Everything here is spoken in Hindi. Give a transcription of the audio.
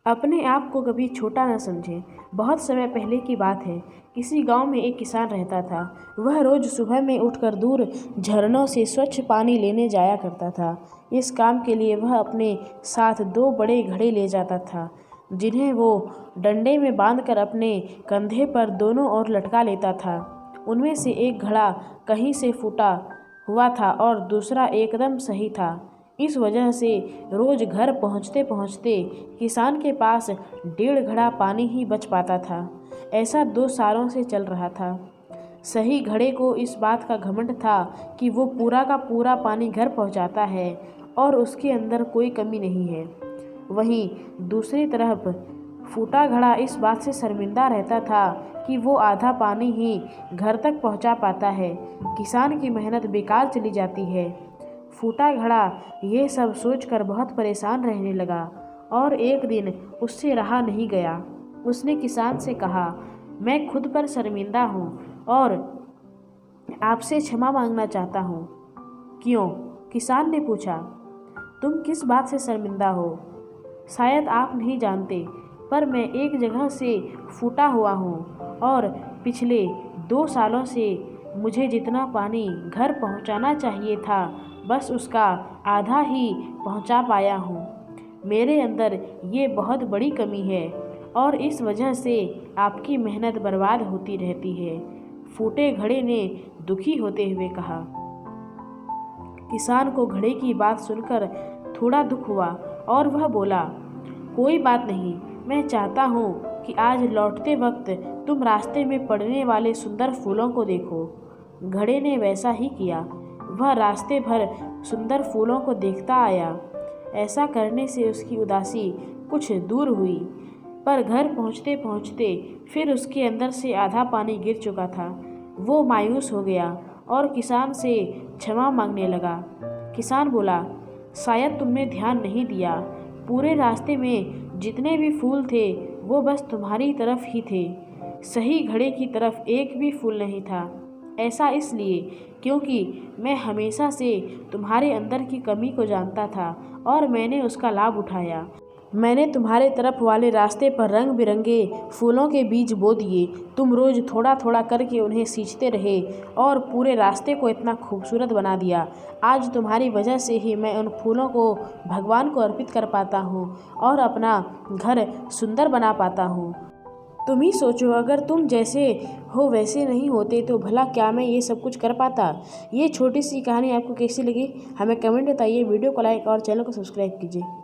अपने आप को कभी छोटा न समझें। बहुत समय पहले की बात है। किसी गांव में एक किसान रहता था। वह रोज सुबह में उठकर दूर झरनों से स्वच्छ पानी लेने जाया करता था। इस काम के लिए वह अपने साथ दो बड़े घड़े ले जाता था, जिन्हें वो डंडे में बांधकर अपने कंधे पर दोनों ओर लटका लेता था। उनमें से एक घड़ा कहीं से फूटा हुआ था और दूसरा एकदम सही था। इस वजह से रोज घर पहुंचते पहुंचते किसान के पास 1.5 घड़ा पानी ही बच पाता था। ऐसा 2 सालों से चल रहा था। सही घड़े को इस बात का घमंड था कि वो पूरा का पूरा पानी घर पहुंचाता है और उसके अंदर कोई कमी नहीं है। वहीं दूसरी तरफ फूटा घड़ा इस बात से शर्मिंदा रहता था कि वो आधा पानी ही घर तक पहुंचा पाता है। किसान की मेहनत बेकार चली जाती है। फूटा घड़ा ये सब सोचकर बहुत परेशान रहने लगा और एक दिन उससे रहा नहीं गया। उसने किसान से कहा, मैं खुद पर शर्मिंदा हूँ और आपसे क्षमा मांगना चाहता हूँ। क्यों? किसान ने पूछा। तुम किस बात से शर्मिंदा हो? शायद आप नहीं जानते, पर मैं एक जगह से फूटा हुआ हूँ और पिछले 2 सालों से मुझे जितना पानी घर पहुँचाना चाहिए था, बस उसका आधा ही पहुंचा पाया हूँ। मेरे अंदर ये बहुत बड़ी कमी है और इस वजह से आपकी मेहनत बर्बाद होती रहती है। फूटे घड़े ने दुखी होते हुए कहा। किसान को घड़े की बात सुनकर थोड़ा दुख हुआ और वह बोला, कोई बात नहीं, मैं चाहता हूँ कि आज लौटते वक्त तुम रास्ते में पड़ने वाले सुंदर फूलों को देखो। घड़े ने वैसा ही किया। वह रास्ते भर सुंदर फूलों को देखता आया। ऐसा करने से उसकी उदासी कुछ दूर हुई, पर घर पहुंचते पहुंचते फिर उसके अंदर से आधा पानी गिर चुका था। वो मायूस हो गया और किसान से क्षमा मांगने लगा। किसान बोला, शायद तुमने ध्यान नहीं दिया। पूरे रास्ते में जितने भी फूल थे वो बस तुम्हारी तरफ ही थे। सही घड़े की तरफ एक भी फूल नहीं था। ऐसा इसलिए क्योंकि मैं हमेशा से तुम्हारे अंदर की कमी को जानता था और मैंने उसका लाभ उठाया। मैंने तुम्हारे तरफ वाले रास्ते पर रंग बिरंगे फूलों के बीज बो दिए। तुम रोज थोड़ा थोड़ा करके उन्हें सींचते रहे और पूरे रास्ते को इतना खूबसूरत बना दिया। आज तुम्हारी वजह से ही मैं उन फूलों को भगवान को अर्पित कर पाता हूँ और अपना घर सुंदर बना पाता हूँ। तुम ही सोचो, अगर तुम जैसे हो वैसे नहीं होते तो भला क्या मैं ये सब कुछ कर पाता। ये छोटी सी कहानी आपको कैसी लगी हमें कमेंट बताइए। वीडियो को लाइक और चैनल को सब्सक्राइब कीजिए।